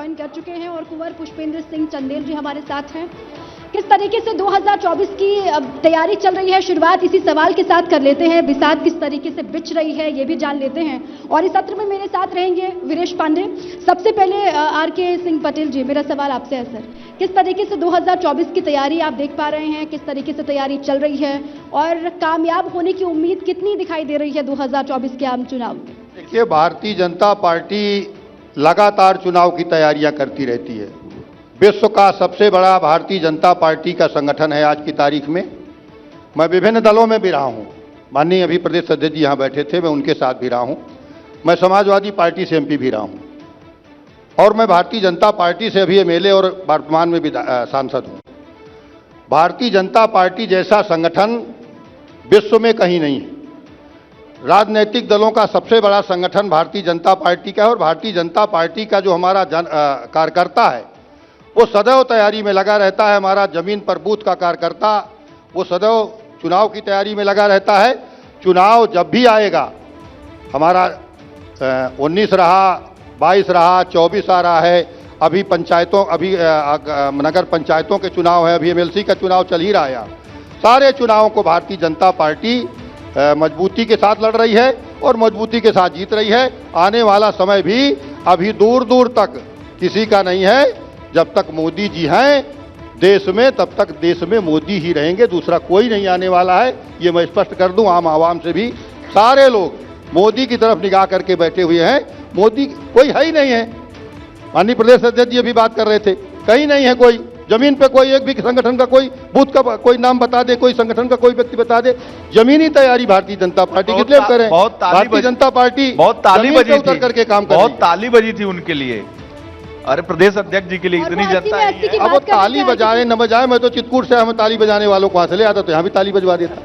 Join कर चुके हैं और कुंवर पुष्पेंद्र सिंह चंदेल जी हमारे साथ हैं। किस तरीके से 2024 की तैयारी चल रही है, शुरुआत इसी सवाल के साथ कर लेते हैं। बिसात किस तरीके से बिछ रही है ये भी जान लेते हैं। और इस सत्र में मेरे साथ रहेंगे वीरेश पांडे। सबसे पहले आरके सिंह पटेल जी, मेरा सवाल आपसे है सर, किस तरीके से 2024 की तैयारी आप देख पा रहे हैं, किस तरीके से तैयारी चल रही है और कामयाब होने की उम्मीद कितनी दिखाई दे रही है 2024 के आम चुनाव में? देखिए, भारतीय जनता पार्टी लगातार चुनाव की तैयारियां करती रहती है। विश्व का सबसे बड़ा भारतीय जनता पार्टी का संगठन है आज की तारीख में। मैं विभिन्न दलों में भी रहा हूं। माननीय अभी प्रदेश अध्यक्ष जी यहां बैठे थे, मैं उनके साथ भी रहा हूं। मैं समाजवादी पार्टी से एमपी भी रहा हूं और मैं भारतीय जनता पार्टी से अभी एमएलए और वर्तमान में भी सांसद हूं। भारतीय जनता पार्टी जैसा संगठन विश्व में कहीं नहीं है। राजनीतिक दलों का सबसे बड़ा संगठन भारतीय जनता पार्टी का है और भारतीय जनता पार्टी का जो हमारा कार्यकर्ता है वो सदैव तैयारी में लगा रहता है। हमारा जमीन पर बूथ का कार्यकर्ता वो सदैव चुनाव की तैयारी में लगा रहता है। चुनाव जब भी आएगा, हमारा 19 रहा, 22 रहा, 24 आ रहा है, अभी पंचायतों, अभी नगर पंचायतों के चुनाव है, अभी एमएलसी का चुनाव चल ही रहा है। सारे चुनावों को भारतीय जनता पार्टी मजबूती के साथ लड़ रही है और मजबूती के साथ जीत रही है। आने वाला समय भी अभी दूर दूर तक किसी का नहीं है। जब तक मोदी जी हैं देश में, तब तक देश में मोदी ही रहेंगे, दूसरा कोई नहीं आने वाला है। ये मैं स्पष्ट कर दूं आम आवाम से भी। सारे लोग मोदी की तरफ निगाह करके बैठे हुए हैं। मोदी कोई है ही नहीं है। माननीय प्रदेश अध्यक्ष जी अभी बात कर रहे थे, कहीं नहीं है कोई। जमीन पे कोई एक भी संगठन का कोई बूथ का कोई नाम बता दे, कोई संगठन का कोई व्यक्ति बता दे। जमीनी तैयारी भारतीय जनता पार्टी कितने करें। भारतीय जनता पार्टी बहुत ताली बजी थी, करके काम कर, बहुत ताली बजी थी उनके लिए। अरे प्रदेश अध्यक्ष जी के लिए इतनी जनता है। अब वो ताली बजाए न बजाए, मैं तो चित्रकूट से हमें ताली बजाने वालों को वहां से ले आता तो यहाँ भी ताली बजवा देता।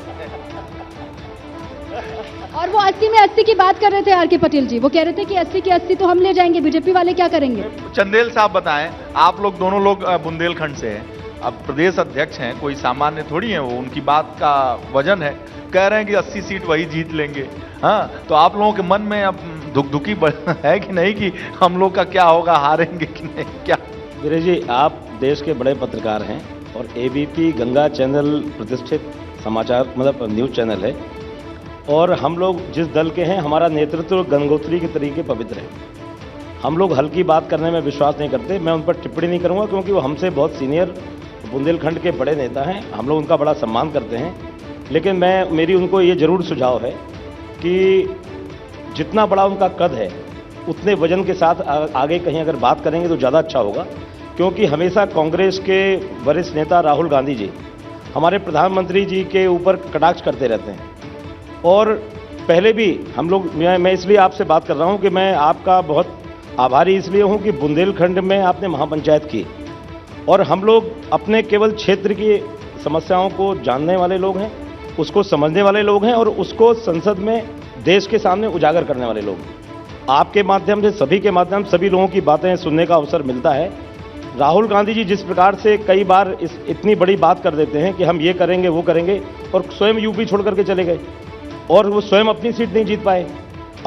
और वो 80 में 80 की बात कर रहे थे आरके पटेल जी, वो कह रहे थे कि 80 के 80 तो हम ले जाएंगे, बीजेपी वाले क्या करेंगे? चंदेल साहब बताएं, आप लोग दोनों लोग बुंदेलखंड से हैं, अब प्रदेश अध्यक्ष हैं, कोई सामान्य थोड़ी है वो, उनकी बात का वजन है। कह रहे हैं कि 80 सीट वही जीत लेंगे। हाँ, तो आप लोगों के मन में अब धुकधुकी है कि नहीं कि हम लोग का क्या होगा, हारेंगे कि नहीं? क्या वीरेश जी, आप देश के बड़े पत्रकार हैं और एबीपी गंगा चैनल प्रतिष्ठित समाचार मतलब न्यूज़ चैनल है और हम लोग जिस दल के हैं, हमारा नेतृत्व गंगोत्री के तरीके पवित्र है। हम लोग हल्की बात करने में विश्वास नहीं करते। मैं उन पर टिप्पणी नहीं करूंगा क्योंकि वो हमसे बहुत सीनियर बुंदेलखंड के बड़े नेता हैं, हम लोग उनका बड़ा सम्मान करते हैं। लेकिन मेरी उनको ये जरूर सुझाव है कि जितना बड़ा उनका कद है उतने वजन के साथ आगे कहीं अगर बात करेंगे तो ज़्यादा अच्छा होगा। क्योंकि हमेशा कांग्रेस के वरिष्ठ नेता राहुल गांधी जी हमारे प्रधानमंत्री जी के ऊपर कटाक्ष करते रहते हैं और पहले भी हम लोग, मैं इसलिए आपसे बात कर रहा हूं कि मैं आपका बहुत आभारी इसलिए हूं कि बुंदेलखंड में आपने महापंचायत की और हम लोग अपने केवल क्षेत्र की समस्याओं को जानने वाले लोग हैं, उसको समझने वाले लोग हैं और उसको संसद में देश के सामने उजागर करने वाले लोग। आपके माध्यम से, सभी के माध्यम, सभी लोगों की बातें सुनने का अवसर मिलता है। राहुल गांधी जी जिस प्रकार से कई बार इतनी बड़ी बात कर देते हैं कि हम ये करेंगे वो करेंगे और स्वयं यूपी छोड़ करके चले गए और वो स्वयं अपनी सीट नहीं जीत पाए।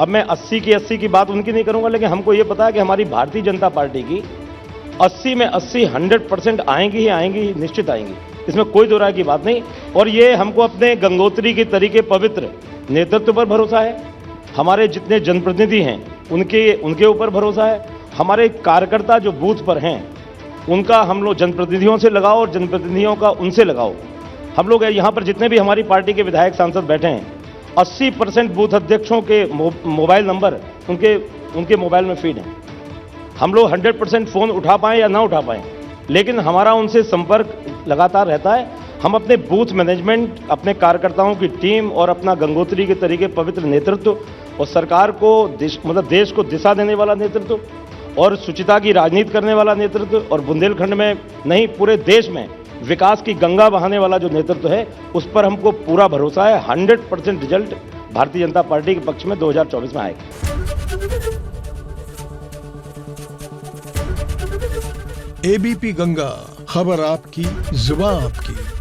अब मैं 80 की 80 की बात उनकी नहीं करूंगा, लेकिन हमको ये पता है कि हमारी भारतीय जनता पार्टी की 80 में 80 100% आएंगी ही आएंगी, निश्चित आएंगी, इसमें कोई दो राय की बात नहीं। और ये हमको अपने गंगोत्री के तरीके पवित्र नेतृत्व पर भरोसा है, हमारे जितने जनप्रतिनिधि हैं उनके ऊपर भरोसा है, हमारे कार्यकर्ता जो बूथ पर हैं उनका हम लोग जनप्रतिनिधियों से लगाओ और जनप्रतिनिधियों का उनसे लगाओ। हम लोग यहाँ पर जितने भी हमारी पार्टी के विधायक सांसद बैठे हैं 80% बूथ अध्यक्षों के मोबाइल नंबर उनके मोबाइल में फीड हैं। हम लोग 100% फ़ोन उठा पाएँ या ना उठा पाएँ, लेकिन हमारा उनसे संपर्क लगातार रहता है। हम अपने बूथ मैनेजमेंट, अपने कार्यकर्ताओं की टीम और अपना गंगोत्री के तरीके पवित्र नेतृत्व और सरकार को देश को दिशा देने वाला नेतृत्व और शुचिता की राजनीति करने वाला नेतृत्व और बुंदेलखंड में नहीं पूरे देश में विकास की गंगा बहाने वाला जो नेतृत्व है, उस पर हमको पूरा भरोसा है। 100% रिजल्ट भारतीय जनता पार्टी के पक्ष में 2024 में आएगा। एबीपी गंगा, खबर आपकी, जुबान आपकी।